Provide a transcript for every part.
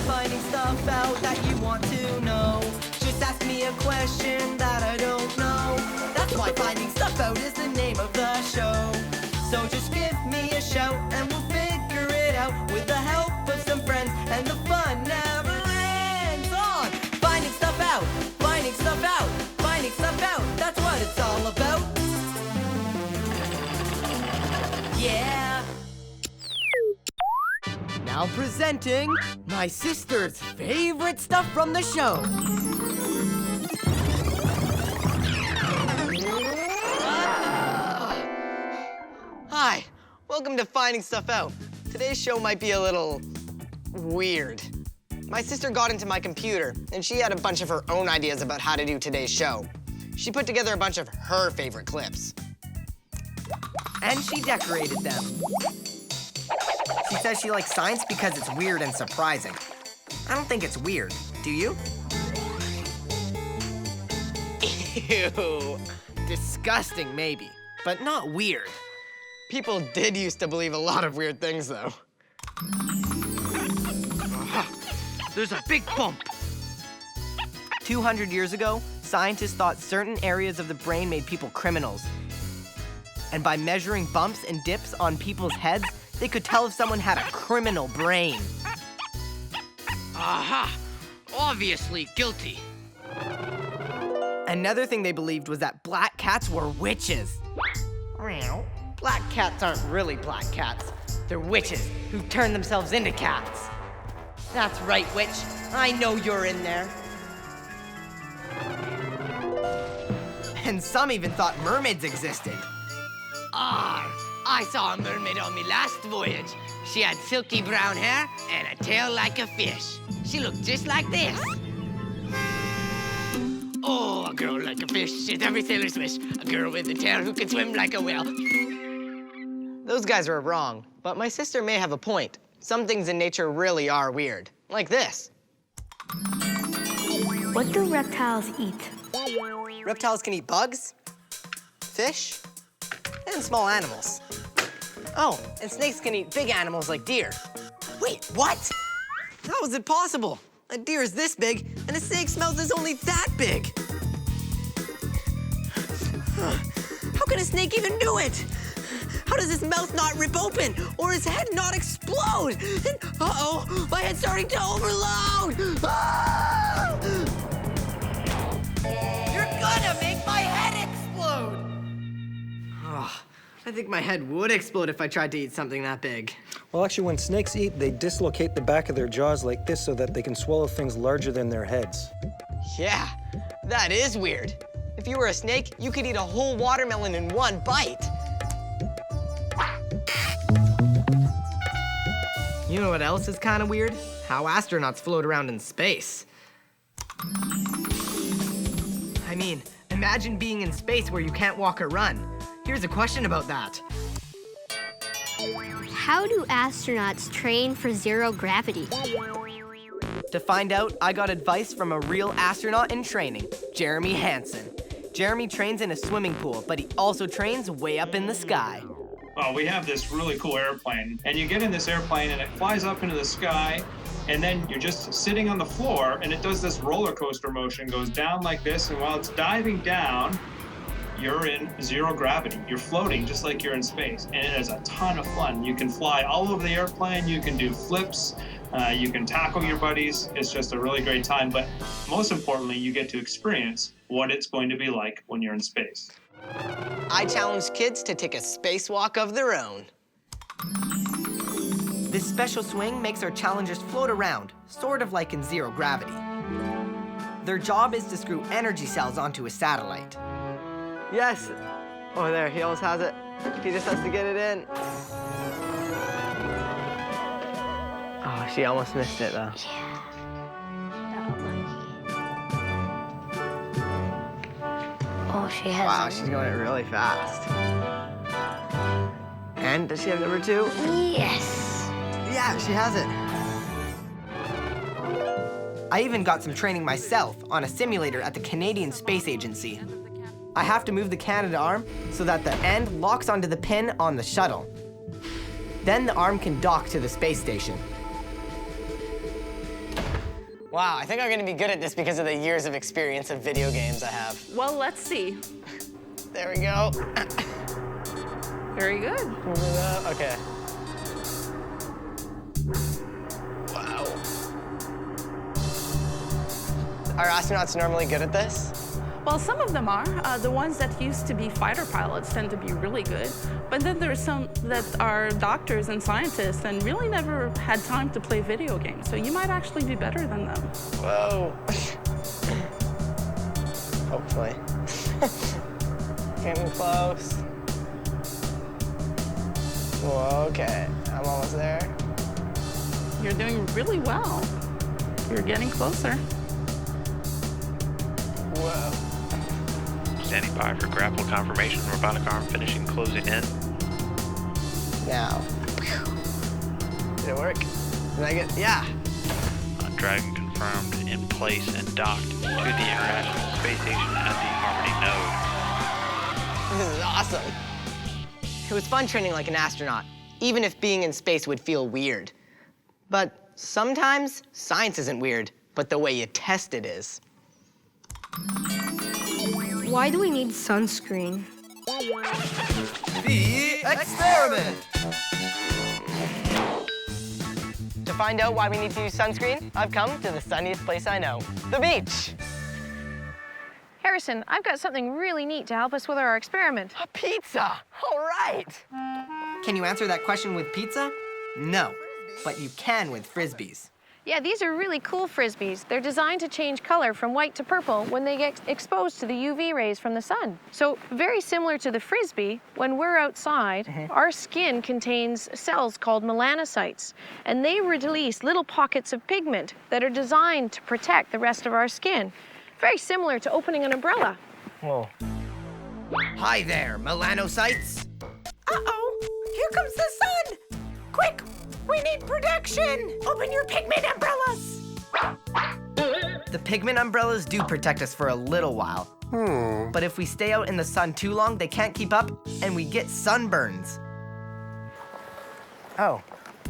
finding stuff out that you want to know. Just ask me a question that I don't know. That's why Finding Stuff Out is the name of the show. So just give me a shout and we'll figure it out with the help of some friends, and the fun never ends. On Finding Stuff Out, Finding Stuff Out, Finding Stuff Out. That's what it's all about. Yeah. Now presenting my sister's favorite stuff from the show. Hi, welcome to Finding Stuff Out. Today's show might be a little weird. My sister got into my computer and she had a bunch of her own ideas about how to do today's show. She put together a bunch of her favorite clips. And she decorated them. She says she likes science because it's weird and surprising. I don't think it's weird, do you? Ew. Disgusting, maybe, but not weird. People did used to believe a lot of weird things, though. There's a big bump. 200 years ago, scientists thought certain areas of the brain made people criminals. And by measuring bumps and dips on people's heads, they could tell if someone had a criminal brain. Aha! Obviously guilty. Another thing they believed was that black cats were witches. Black cats aren't really black cats. They're witches who turn themselves into cats. That's right, witch. I know you're in there. And some even thought mermaids existed. I saw a mermaid on me last voyage. She had silky brown hair and a tail like a fish. She looked just like this. Oh, a girl like a fish, she's every sailor's wish. A girl with a tail who can swim like a whale. Those guys were wrong, but my sister may have a point. Some things in nature really are weird, like this. What do reptiles eat? Reptiles can eat bugs, fish, and small animals. Oh, and snakes can eat big animals like deer. Wait, what? How is it possible? A deer is this big, and a snake's mouth is only that big. How can a snake even do it? How does his mouth not rip open, or his head not explode? And, uh-oh, my head's starting to overload! Ah! You're gonna make my head explode! Oh, I think my head would explode if I tried to eat something that big. Well, actually, when snakes eat, they dislocate the back of their jaws like this so that they can swallow things larger than their heads. Yeah, that is weird. If you were a snake, you could eat a whole watermelon in one bite. You know what else is kind of weird? How astronauts float around in space. I mean, imagine being in space where you can't walk or run. Here's a question about that. How do astronauts train for zero gravity? To find out, I got advice from a real astronaut in training, Jeremy Hansen. Jeremy trains in a swimming pool, but he also trains way up in the sky. We have this really cool airplane, and you get in this airplane and it flies up into the sky, and then you're just sitting on the floor and it does this roller coaster motion, goes down like this, and while it's diving down, you're in zero gravity. You're floating just like you're in space, and it is a ton of fun. You can fly all over the airplane, you can do flips, you can tackle your buddies. It's just a really great time, but most importantly, you get to experience what it's going to be like when you're in space. I challenge kids to take a spacewalk of their own. This special swing makes our challengers float around, sort of like in zero gravity. Their job is to screw energy cells onto a satellite. Yes. Oh, there, he almost has it. He just has to get it in. Oh, she almost missed it, though. Oh, she has. Wow, she's going really fast. And does she have number 2? Yes. Yeah, she has it. I even got some training myself on a simulator at the Canadian Space Agency. I have to move the Canada arm so that the end locks onto the pin on the shuttle. Then the arm can dock to the space station. Wow, I think I'm gonna be good at this because of the years of experience of video games I have. Well, let's see. There we go. Very good. Okay. Wow. Are astronauts normally good at this? Well, some of them are. The ones that used to be fighter pilots tend to be really good. But then there's some that are doctors and scientists and really never had time to play video games. So you might actually be better than them. Whoa. Hopefully. Getting close. Whoa, okay. I'm almost there. You're doing really well. You're getting closer. Whoa. Standing by for grapple confirmation. Robotic arm finishing closing in. Now. Did it work? Did I get, yeah. Dragon confirmed in place and docked to the International Space Station at the Harmony node. This is awesome. It was fun training like an astronaut, even if being in space would feel weird. But sometimes science isn't weird, but the way you test it is. Why do we need sunscreen? The experiment! To find out why we need to use sunscreen, I've come to the sunniest place I know, the beach. Harrison, I've got something really neat to help us with our experiment. A pizza! All right! Can you answer that question with pizza? No, but you can with Frisbees. Yeah, these are really cool Frisbees. They're designed to change color from white to purple when they get exposed to the UV rays from the sun. So very similar to the Frisbee, when we're outside, our skin contains cells called melanocytes, and they release little pockets of pigment that are designed to protect the rest of our skin. Very similar to opening an umbrella. Whoa. Hi there, melanocytes. Uh-oh, here comes the sun. Quick, we need protection. Open your pigment umbrellas. The pigment umbrellas do protect us for a little while. But if we stay out in the sun too long, they can't keep up, and we get sunburns. Oh,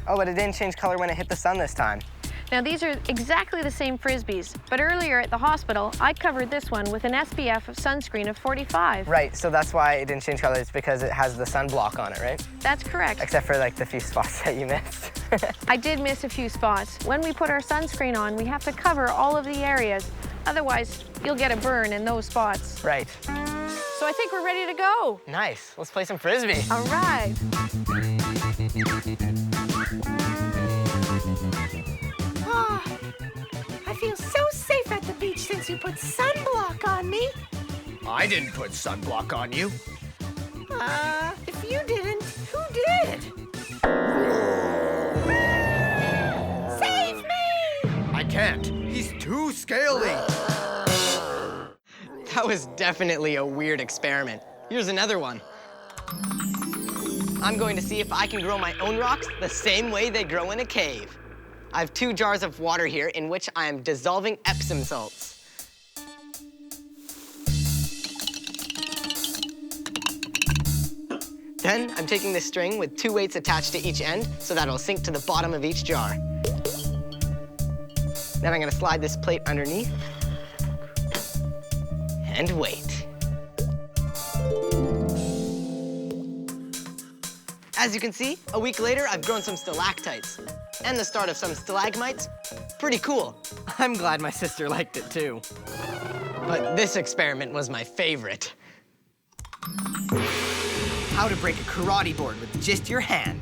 but it didn't change color when it hit the sun this time. Now these are exactly the same Frisbees, but earlier at the hospital, I covered this one with an SPF of sunscreen of 45. Right, so that's why it didn't change color. It's because it has the sunblock on it, right? That's correct. Except for like the few spots that you missed. I did miss a few spots. When we put our sunscreen on, we have to cover all of the areas. Otherwise, you'll get a burn in those spots. Right. So I think we're ready to go. Nice, let's play some Frisbee. All right. I feel so safe at the beach since you put sunblock on me. I didn't put sunblock on you. If you didn't, who did? Save me! I can't. He's too scaly. That was definitely a weird experiment. Here's another one. I'm going to see if I can grow my own rocks the same way they grow in a cave. I have 2 jars of water here in which I am dissolving Epsom salts. Then I'm taking this string with 2 weights attached to each end so that it'll sink to the bottom of each jar. Then I'm gonna slide this plate underneath and wait. As you can see, a week later, I've grown some stalactites and the start of some stalagmites. Pretty cool. I'm glad my sister liked it too. But this experiment was my favorite. How to break a karate board with just your hand.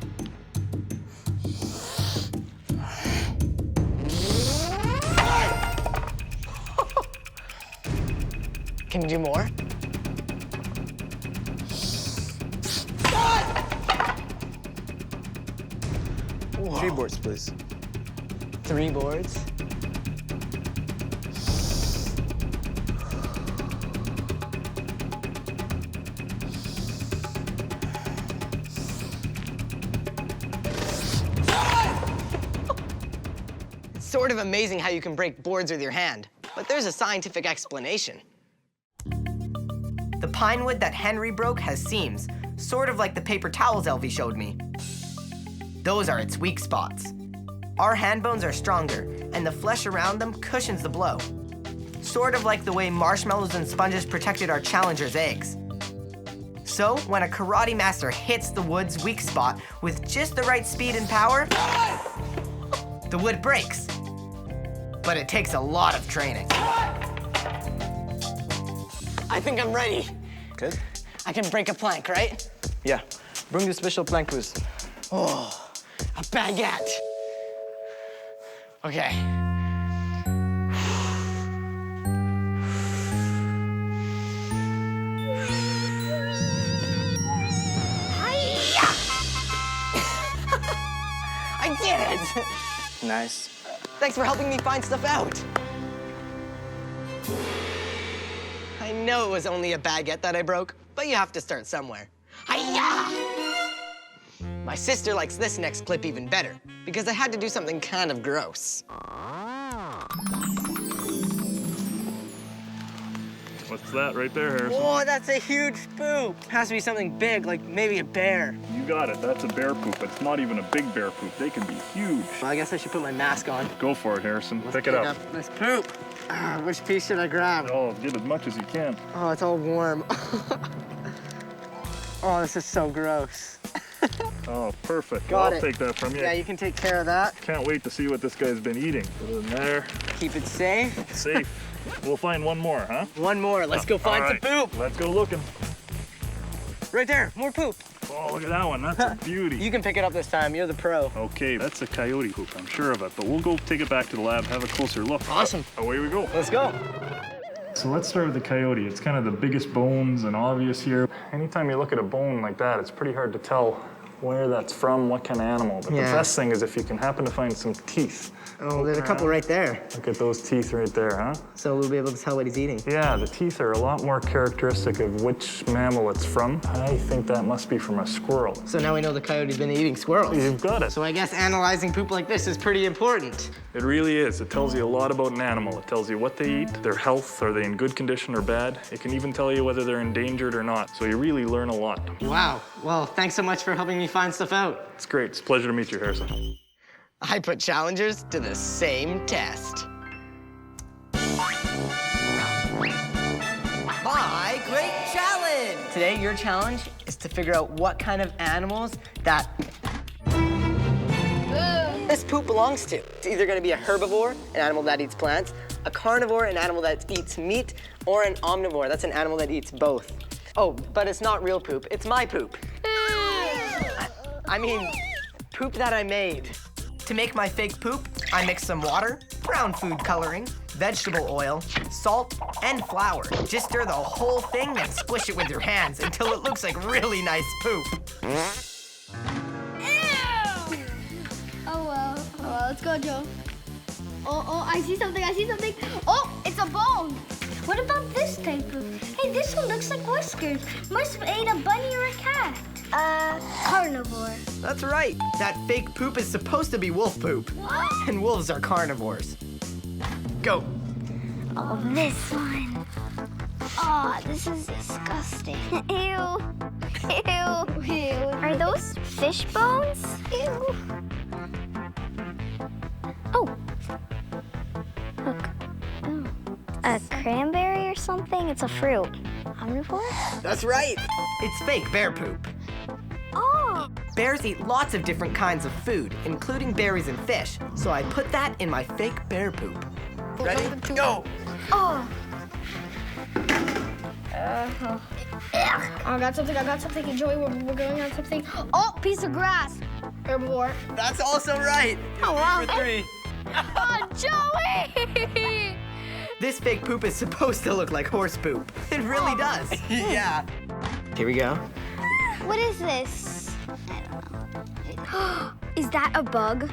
Can you do more? Whoa. 3 boards, please. 3 boards. It's sort of amazing how you can break boards with your hand, but there's a scientific explanation. The pine wood that Henry broke has seams, sort of like the paper towels Elvie showed me. Those are its weak spots. Our hand bones are stronger, and the flesh around them cushions the blow. Sort of like the way marshmallows and sponges protected our challengers' eggs. So, when a karate master hits the wood's weak spot with just the right speed and power, the wood breaks. But it takes a lot of training. I think I'm ready. Good. I can break a plank, right? Yeah. Bring the special plank loose. Oh, a baguette. Okay. I did it! Nice. Thanks for helping me find stuff out. I know it was only a baguette that I broke, but you have to start somewhere. Hi-ya! My sister likes this next clip even better, because I had to do something kind of gross. What's that right there, Harrison? Whoa, that's a huge poop. Has to be something big, like maybe a bear. You got it. That's a bear poop. It's not even a big bear poop. They can be huge. Well, I guess I should put my mask on. Go for it, Harrison. Pick it up. This poop. Which piece should I grab? Oh, get as much as you can. Oh, it's all warm. Oh, this is so gross. Oh, perfect. Got I'll it. take that from you. Yeah, you can take care of that. Can't wait to see what this guy's been eating. Put it in there. Keep it safe. Safe. We'll find one more, huh? One more. Let's go find some poop. Let's go looking. Right there, more poop. Oh, look at that one. That's a beauty. You can pick it up this time. You're the pro. Okay, that's a coyote poop. I'm sure of it. But we'll go take it back to the lab, have a closer look. Awesome. Away we go. Let's go. So let's start with the coyote. It's kind of the biggest bones and obvious here. Anytime you look at a bone like that, it's pretty hard to tell where that's from, what kind of animal. But the best thing is if you can happen to find some teeth. Oh, there's a couple right there. Look at those teeth right there, huh? So we'll be able to tell what he's eating. Yeah, the teeth are a lot more characteristic of which mammal it's from. I think that must be from a squirrel. So now we know the coyote's been eating squirrels. You've got it. So I guess analyzing poop like this is pretty important. It really is. It tells you a lot about an animal. It tells you what they eat, their health, are they in good condition or bad. It can even tell you whether they're endangered or not. So you really learn a lot. Wow. Well, thanks so much for helping me find stuff out. It's great. It's a pleasure to meet you, Harrison. I put challengers to the same test. My great challenge! Today, your challenge is to figure out what kind of animals that this poop belongs to. It's either gonna be a herbivore, an animal that eats plants, a carnivore, an animal that eats meat, or an omnivore, that's an animal that eats both. Oh, but it's not real poop, it's my poop. I mean, poop that I made. To make my fake poop, I mix some water, brown food coloring, vegetable oil, salt, and flour. Just stir the whole thing, then squish it with your hands until it looks like really nice poop. Oh well, let's go, Joe. Oh, I see something, Oh, it's a bone. What about this type of? Hey, this one looks like whiskers. Must have ate a bunny or a cat. Carnivore. That's right. That fake poop is supposed to be wolf poop. What? And wolves are carnivores. Go. Oh, this one. Oh, this is disgusting. Ew. Ew. Are those fish bones? Ew. Oh. Look. Oh. A cranberry or something? It's a fruit. Omnivore? That's right. It's fake bear poop. Oh. Bears eat lots of different kinds of food, including berries and fish. So I put that in my fake bear poop. Ready? Go. Oh. I got something. Joey, we're going on something. Oh, piece of grass. Herbivore. That's also right. Oh, wow. Number 3. Oh, Joey! This fake poop is supposed to look like horse poop. It really does. Yeah. Here we go. What is this? I don't know. Is that a bug?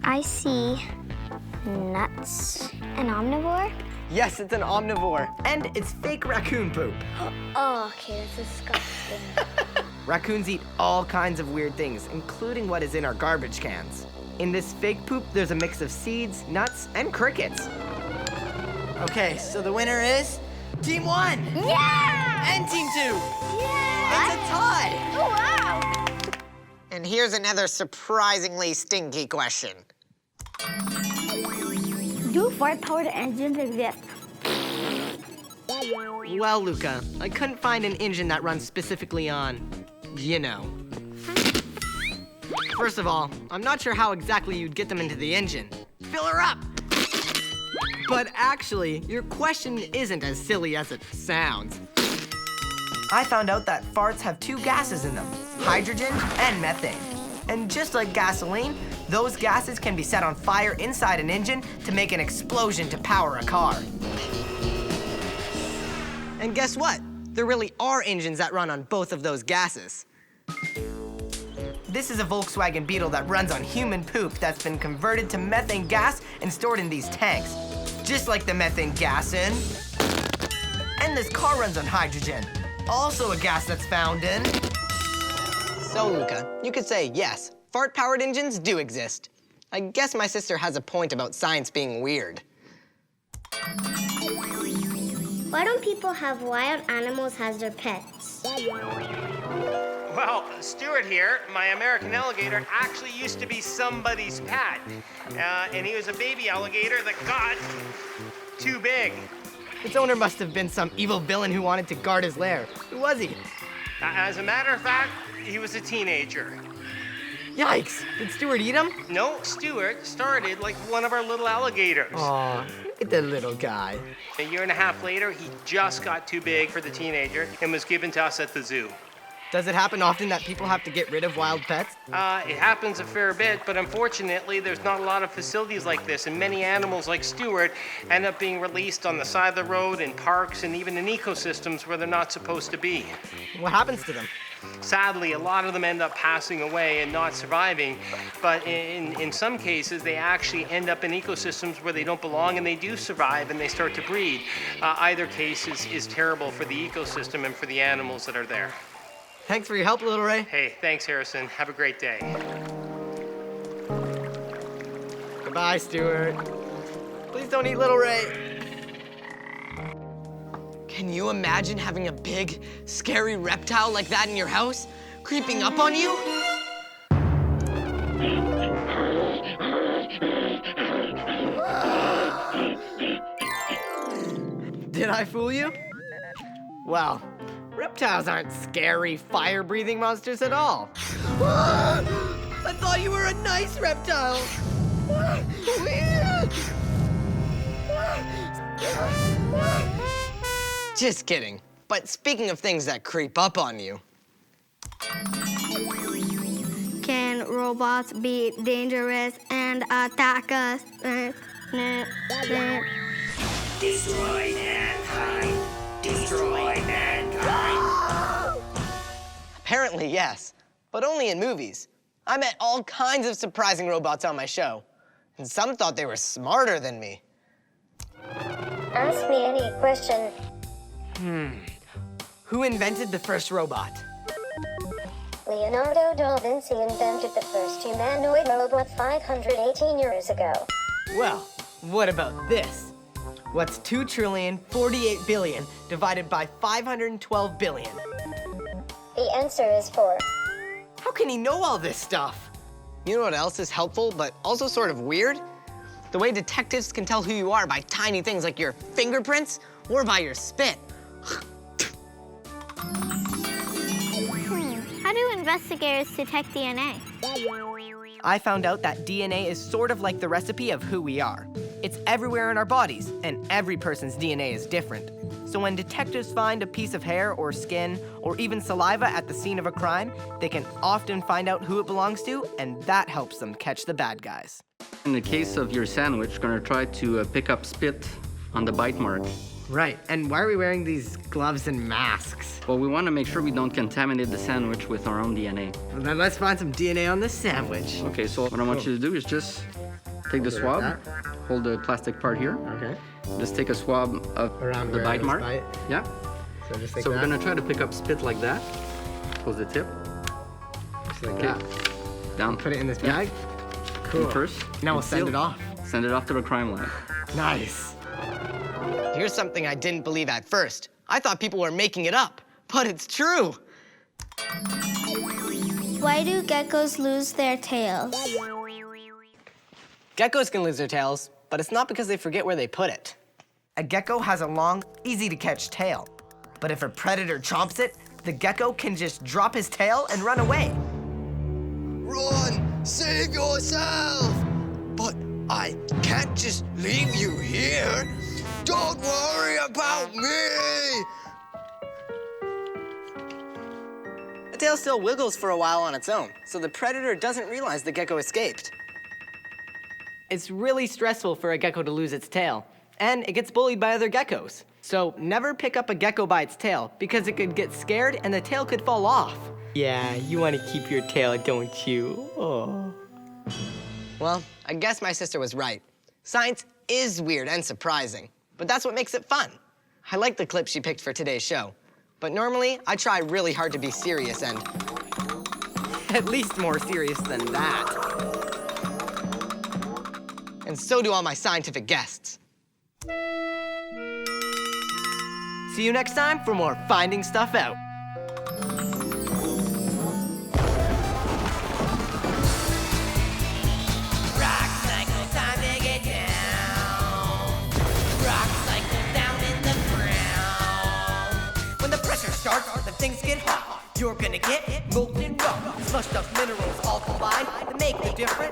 I see nuts. An omnivore? Yes, it's an omnivore. And it's fake raccoon poop. Oh, okay, that's disgusting. Raccoons eat all kinds of weird things, including what is in our garbage cans. In this fake poop, there's a mix of seeds, nuts, and crickets. Okay, so the winner is Team 1. Yeah! And Team 2. Yeah! It's a tie. Oh, wow! And here's another surprisingly stinky question. Do fart-powered engines exist? Well, Luca, I couldn't find an engine that runs specifically on, you know. First of all, I'm not sure how exactly you'd get them into the engine. Fill her up! But actually, your question isn't as silly as it sounds. I found out that farts have two gases in them, hydrogen and methane. And just like gasoline, those gases can be set on fire inside an engine to make an explosion to power a car. And guess what? There really are engines that run on both of those gases. This is a Volkswagen Beetle that runs on human poop that's been converted to methane gas and stored in these tanks. Just like the methane gas in... And this car runs on hydrogen. Also a gas that's found in... So, Luca, you could say, yes, fart-powered engines do exist. I guess my sister has a point about science being weird. Why don't people have wild animals as their pets? Well, Stuart here, my American alligator, actually used to be somebody's pet. And he was a baby alligator that got too big. Its owner must have been some evil villain who wanted to guard his lair. Who was he? As a matter of fact, he was a teenager. Yikes! Did Stuart eat him? No, Stuart started like one of our little alligators. Aw, look at the little guy. A year and a half later, he just got too big for the teenager and was given to us at the zoo. Does it happen often that people have to get rid of wild pets? It happens a fair bit, but unfortunately, there's not a lot of facilities like this, and many animals like Stuart end up being released on the side of the road, in parks, and even in ecosystems where they're not supposed to be. What happens to them? Sadly, a lot of them end up passing away and not surviving, but in some cases, they actually end up in ecosystems where they don't belong, and they do survive, and they start to breed. Either case is terrible for the ecosystem and for the animals that are there. Thanks for your help, Little Ray. Hey, thanks, Harrison. Have a great day. Goodbye, Stuart. Please don't eat Little Ray. Can you imagine having a big, scary reptile like that in your house, creeping up on you? Did I fool you? Well, reptiles aren't scary, fire-breathing monsters at all. I thought you were a nice reptile. Just kidding. But speaking of things that creep up on you. Can robots be dangerous and attack us? Destroy mankind. Destroy mankind. Apparently, yes, but only in movies. I met all kinds of surprising robots on my show, and some thought they were smarter than me. Ask me any question. Who invented the first robot? Leonardo da Vinci invented the first humanoid robot 518 years ago. Well, what about this? What's 2,048 billion divided by 512 billion? The answer is 4. How can he know all this stuff? You know what else is helpful, but also sort of weird? The way detectives can tell who you are by tiny things like your fingerprints or by your spit. How do investigators detect DNA? I found out that DNA is sort of like the recipe of who we are. It's everywhere in our bodies, and every person's DNA is different. So when detectives find a piece of hair or skin or even saliva at the scene of a crime, they can often find out who it belongs to, and that helps them catch the bad guys. In the case of your sandwich, we're gonna try to pick up spit on the bite mark. Right, and why are we wearing these gloves and masks? Well, we want to make sure we don't contaminate the sandwich with our own DNA. Well, then let's find some DNA on this sandwich. Okay, so what I want you to do is just take the swab, hold the plastic part here. Okay. Just take a swab of Around the where bite this mark. bite? Yeah. So just like So that? we're gonna try to pick up spit like that. Close the tip. Just like Okay. that. Down. Put it in this bag? Cool. First. Now we'll send seal. it off. Send it off to the crime lab. Nice. Here's something I didn't believe at first. I thought people were making it up, but it's true. Why do geckos lose their tails? Geckos can lose their tails, but it's not because they forget where they put it. A gecko has a long, easy-to-catch tail. But if a predator chomps it, the gecko can just drop his tail and run away. Run! Save yourself! But I can't just leave you here. Don't worry about me! The tail still wiggles for a while on its own, so the predator doesn't realize the gecko escaped. It's really stressful for a gecko to lose its tail, and it gets bullied by other geckos. So never pick up a gecko by its tail, because it could get scared and the tail could fall off. Yeah, you want to keep your tail, don't you? Oh. Well, I guess my sister was right. Science is weird and surprising, but that's what makes it fun. I like the clip she picked for today's show, but normally I try really hard to be serious and at least more serious than that. And so do all my scientific guests. See you next time for more Finding Stuff Out. Rock cycle, time to get down. Rock cycle down in the ground. When the pressure starts, the things get hot. You're gonna get molten rock. Smushed up minerals all combined to make the difference.